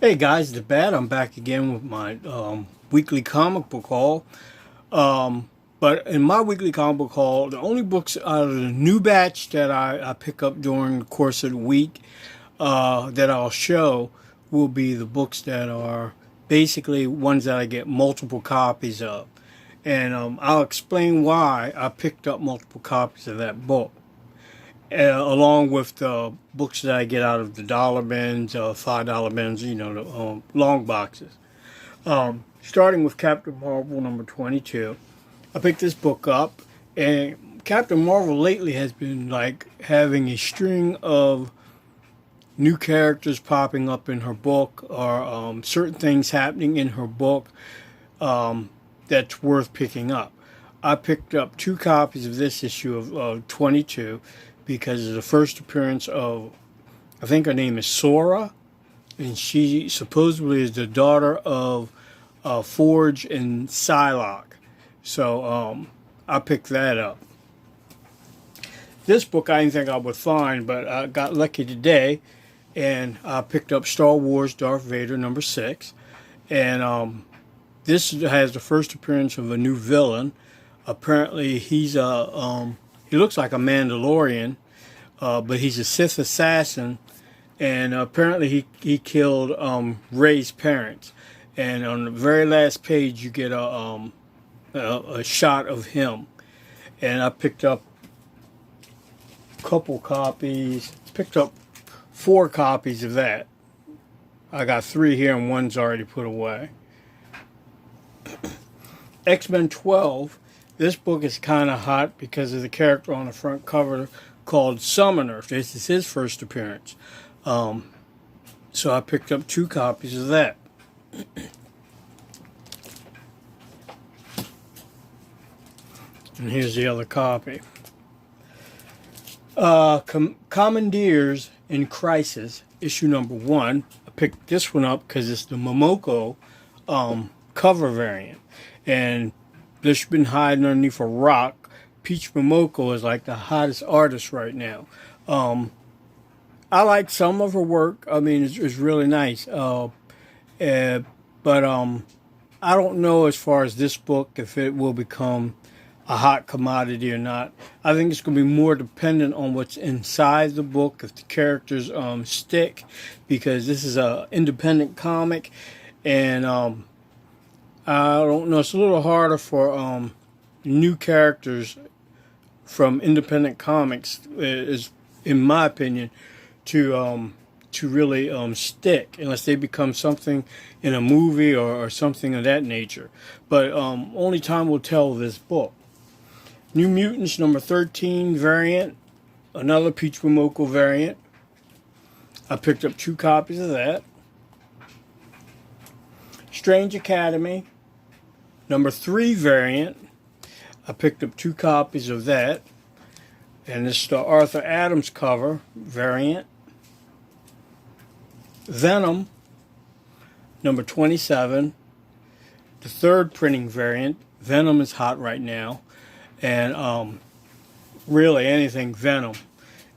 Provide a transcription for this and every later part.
Hey guys, the Bad. I'm back again with my weekly comic book haul. But in my weekly comic book haul, the only books out of the new batch that I pick up during the course of the week that I'll show will be the books that are basically ones that I get multiple copies of. And I'll explain why I picked up multiple copies of that book. Along with the books that I get out of the dollar bins, $5 bins, the long boxes. Starting with Captain Marvel number 22. I picked this book up, and Captain Marvel lately has been like having a string of new characters popping up in her book, or certain things happening in her book that's worth picking up. I picked up 2 copies of this issue of 22 because of the first appearance of, I think her name is Sora, and she supposedly is the daughter of Forge and Psylocke. So I picked that up. This book I didn't think I would find, but I got lucky today, and I picked up Star Wars Darth Vader number 6. And this has the first appearance of a new villain. Apparently he's he looks like a Mandalorian, but he's a Sith assassin, and apparently he killed Rey's parents. And on the very last page, you get a shot of him. And I picked up a couple copies. Picked up 4 copies of that. I got 3 here, and one's already put away. X-Men 12. This book is kind of hot because of the character on the front cover called Summoner. This is his first appearance. So I picked up 2 copies of that. And here's the other copy. Commandeers in Crisis, issue number 1. I picked this one up because it's the Momoko cover variant. And this has been hiding underneath a rock. Peach Momoko is like the hottest artist right now. I like some of her work. I mean, it's really nice. But I don't know as far as this book if it will become a hot commodity or not. I think it's going to be more dependent on what's inside the book, if the characters stick, because this is an independent comic, and I don't know. It's a little harder for new characters from independent comics, is in my opinion, to really stick unless they become something in a movie or something of that nature. But only time will tell this book. New Mutants number 13 variant, another Peach Momoko variant. I picked up 2 copies of that. Strange Academy number 3 variant. I picked up 2 copies of that. And this is the Arthur Adams cover variant. Venom number 27. The 3rd printing variant. Venom is hot right now. And really anything Venom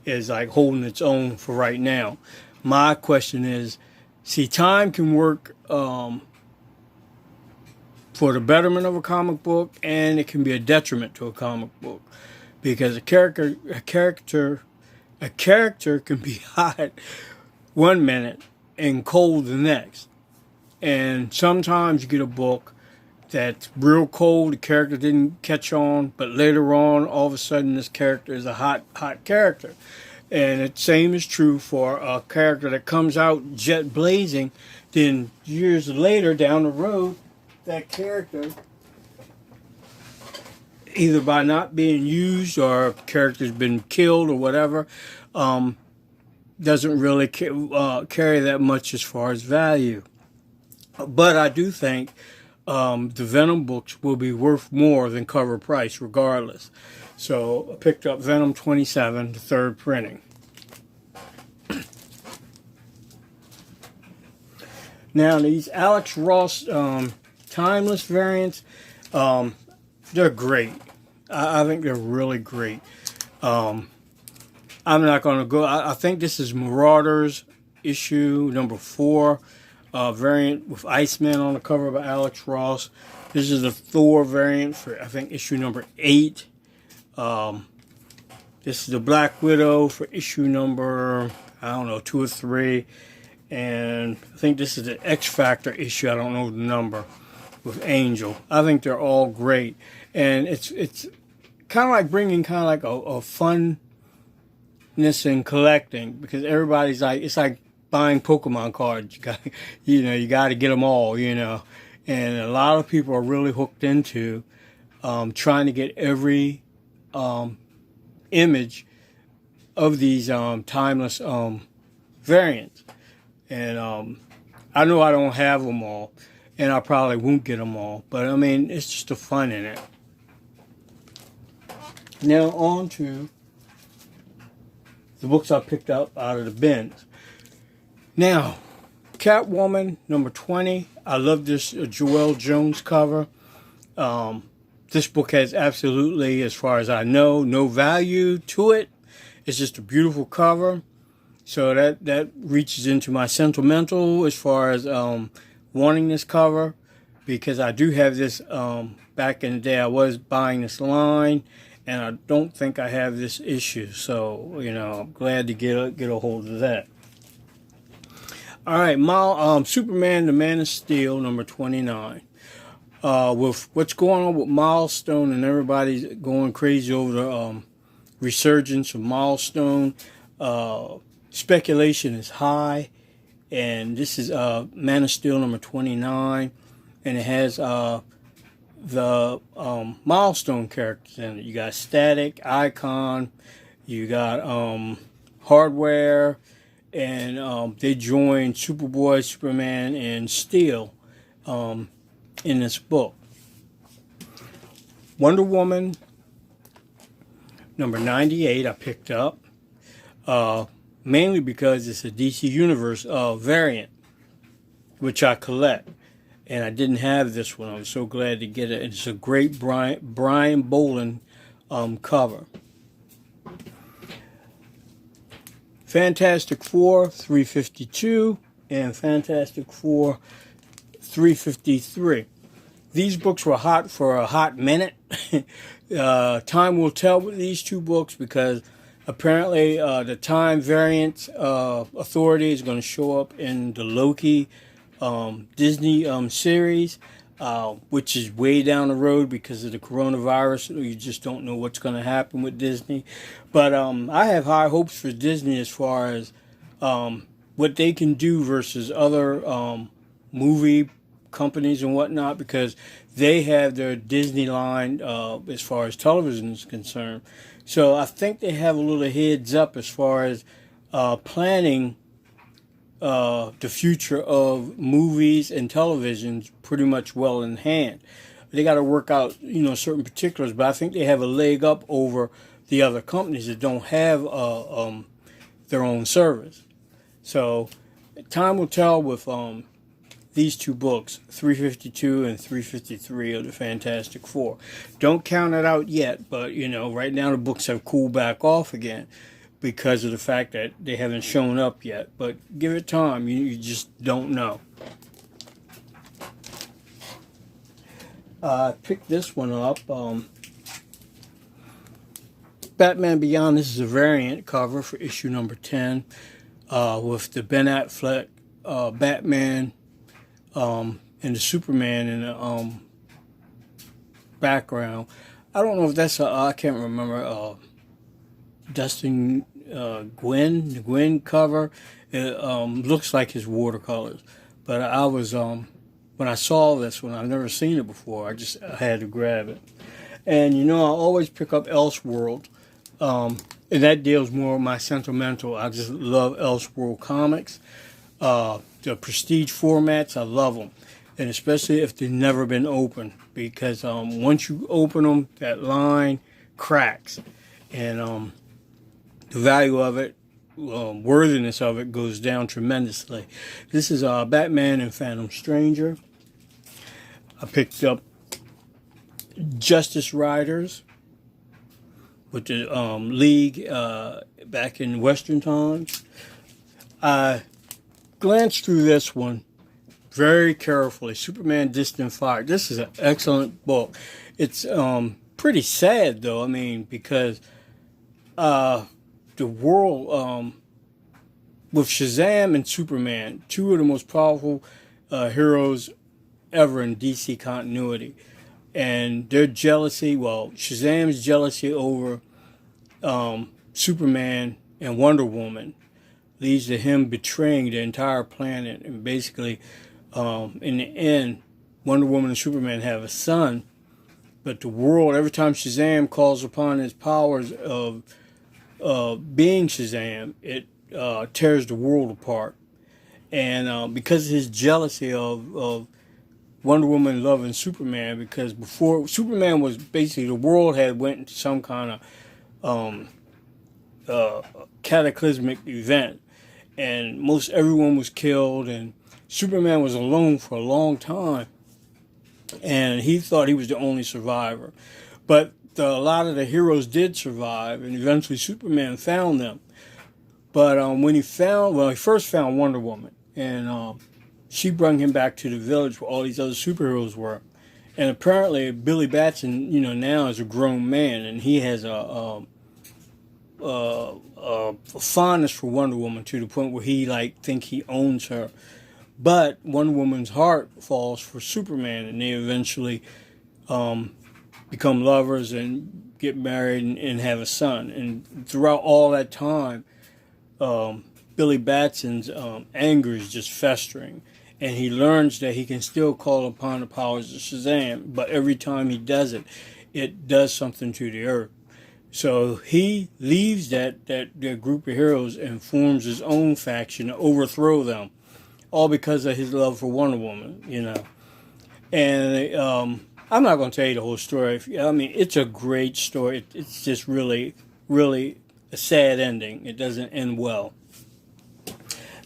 is like holding its own for right now. My question is, see, time can work for the betterment of a comic book, and it can be a detriment to a comic book, because a character can be hot one minute and cold the next. And sometimes you get a book that's real cold, the character didn't catch on, but later on, all of a sudden, this character is a hot character. And the same is true for a character that comes out jet blazing, then years later down the road, that character, either by not being used or character's been killed or whatever, doesn't really carry that much as far as value. But I do think the Venom books will be worth more than cover price regardless. So I picked up Venom 27, the 3rd printing. Now these Alex Ross Timeless variants, they're great. I think they're really great. I'm not going to go. I think this is Marauders issue number 4. variant with Iceman on the cover by Alex Ross. This is the Thor variant for, I think, issue number 8. This is the Black Widow for issue number, I don't know, 2 or 3. And I think this is the X Factor issue, I don't know the number, with Angel. I think they're all great. And it's kind of like bringing kind of like a funness in collecting, because everybody's like, it's like buying Pokemon cards. You got to get them all, And a lot of people are really hooked into trying to get every image of these timeless variants. And I know I don't have them all, and I probably won't get them all, but I mean, it's just the fun in it. Now on to the books I picked up out of the bins. Now, Catwoman number 20. I love this Joelle Jones cover. This book has absolutely, as far as I know, no value to it. It's just a beautiful cover. So that reaches into my sentimental as far as wanting this cover, because I do have this. Back in the day, I was buying this line, and I don't think I have this issue. So I'm glad to get a hold of that. All right, Superman, the Man of Steel, number 29. With what's going on with Milestone, and everybody's going crazy over the resurgence of Milestone. Speculation is high, and this is Man of Steel number 29, and it has the Milestone characters in it. You got Static, Icon, you got Hardware, and they joined Superboy, Superman, and Steel in this book. Wonder Woman number 98 I picked up. Mainly because it's a DC Universe variant, which I collect. And I didn't have this one. I was so glad to get it. It's a great Brian Boland cover. Fantastic Four 352 and Fantastic Four 353. These books were hot for a hot minute. Time will tell with these two books, because apparently, the Time Variant Authority is going to show up in the Loki Disney series, which is way down the road because of the coronavirus. You just don't know what's going to happen with Disney. But I have high hopes for Disney as far as what they can do versus other movie companies and whatnot, because they have their Disney line as far as television is concerned. So I think they have a little heads up as far as planning the future of movies and televisions pretty much well in hand. They got to work out, certain particulars, but I think they have a leg up over the other companies that don't have their own service. So time will tell with these two books, 352 and 353 of the Fantastic Four. Don't count it out yet, but right now the books have cooled back off again because of the fact that they haven't shown up yet. But give it time, you just don't know. I picked this one up. Batman Beyond. This is a variant cover for issue number 10 with the Ben Affleck Batman and the Superman in the background. I don't know if that's I can't remember. Dustin Gwynn, the Gwynn cover. It looks like his watercolors, but I was when I saw this one, I've never seen it before. I had to grab it, and I always pick up Elseworld, and that deals more with my sentimental. I just love Elseworld comics. The prestige formats, I love them, and especially if they've never been opened, because once you open them, that line cracks, and the value of it, worthiness of it goes down tremendously. This is Batman and Phantom Stranger. I picked up Justice Riders with the League back in Western times. I glanced through this one, very carefully. Superman Distant Fire. This is an excellent book. It's pretty sad, though. I mean, because the world, with Shazam and Superman, two of the most powerful heroes ever in DC continuity. And their jealousy, well, Shazam's jealousy over Superman and Wonder Woman leads to him betraying the entire planet. And basically, in the end, Wonder Woman and Superman have a son. But the world, every time Shazam calls upon his powers of being Shazam, it tears the world apart. And because of his jealousy of Wonder Woman loving Superman, because before Superman was basically, the world had went into some kind of cataclysmic event, and most everyone was killed, and Superman was alone for a long time, and he thought he was the only survivor. But a lot of the heroes did survive, and eventually Superman found them. But when he first found Wonder Woman, and she brought him back to the village where all these other superheroes were. And apparently Billy Batson, now is a grown man, and he has a fondness for Wonder Woman to the point where he think he owns her. But Wonder Woman's heart falls for Superman, and they eventually become lovers and get married and have a son. And throughout all that time, Billy Batson's anger is just festering. And he learns that he can still call upon the powers of Shazam, but every time he does it, it does something to the earth. So he leaves that group of heroes and forms his own faction to overthrow them, all because of his love for Wonder Woman, And I'm not going to tell you the whole story. I mean, it's a great story. It's just really, really a sad ending. It doesn't end well.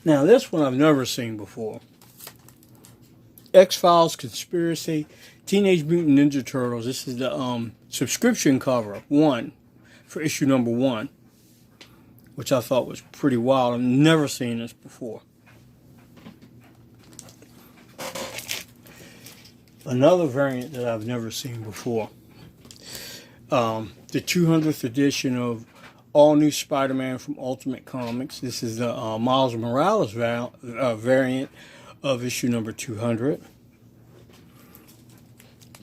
Now, this one I've never seen before. X-Files Conspiracy, Teenage Mutant Ninja Turtles. This is the subscription cover, for issue number 1, which I thought was pretty wild. I've never seen this before. Another variant that I've never seen before. The 200th edition of All New Spider-Man from Ultimate Comics. This is the Miles Morales variant of issue number 200.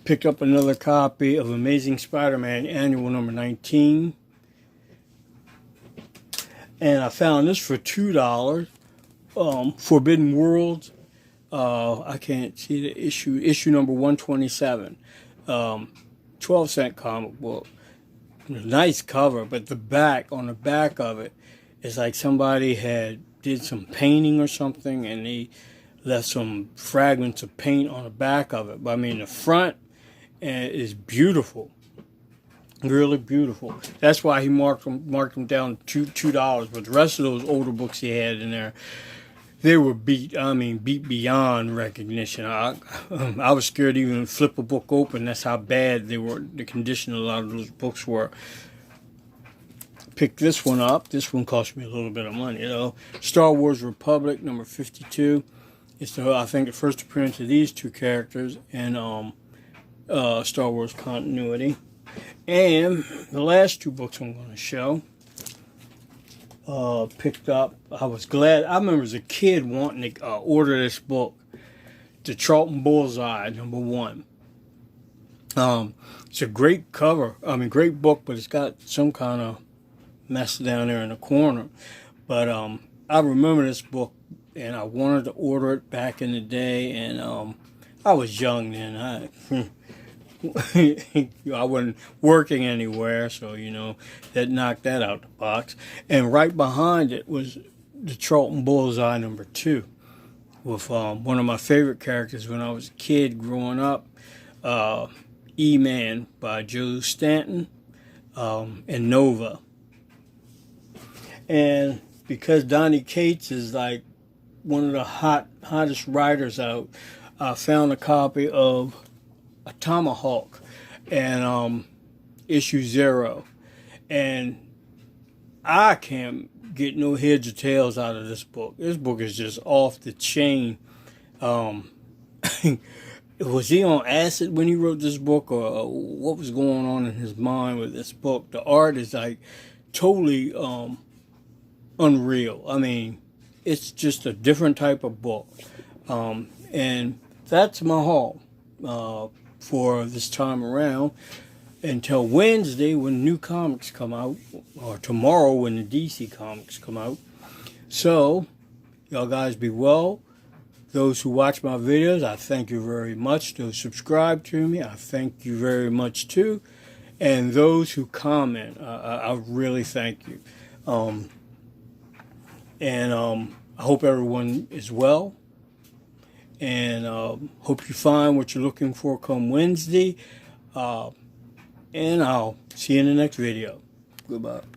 Picked up another copy of Amazing Spider-Man Annual number 19. And I found this for $2. Forbidden Worlds. I can't see the issue number 127. 12-cent comic book. Nice cover, but on the back of it, it's like somebody did some painting or something, and they left some fragments of paint on the back of it. But I mean, the front is beautiful, really beautiful. That's why he marked them down $2. But the rest of those older books he had in there, they were beat beyond recognition. I was scared to even flip a book open. That's how bad they were. The condition of a lot of those books were. Picked this one up. This one cost me a little bit of money, Star Wars Republic number 52. It's I think the first appearance of these two characters in Star Wars continuity. And the last two books I'm going to show, picked up. I was glad. I remember as a kid wanting to order this book, The Charlton Bullseye, number 1. It's a great cover. Great book, but it's got some kind of mess down there in the corner. But I remember this book, and I wanted to order it back in the day, and I was young then. I wasn't working anywhere, so that knocked that out the box. And right behind it was the Charlton Bullseye number 2, with one of my favorite characters when I was a kid growing up, E-Man by Joe Stanton, and Nova. And because Donny Cates is like one of the hottest writers out, I found a copy of A Tomahawk and issue 0. And I can't get no heads or tails out of this book. This book is just off the chain. was he on acid when he wrote this book, or what was going on in his mind with this book? The art is like totally unreal. I mean, it's just a different type of book. And that's my haul for this time around, until Wednesday when new comics come out, or tomorrow when the DC comics come out. So, y'all guys be well. Those who watch my videos, I thank you very much. Those who subscribe to me, I thank you very much too. And those who comment, I really thank you. I hope everyone is well. And hope you find what you're looking for come Wednesday. And I'll see you in the next video. Goodbye.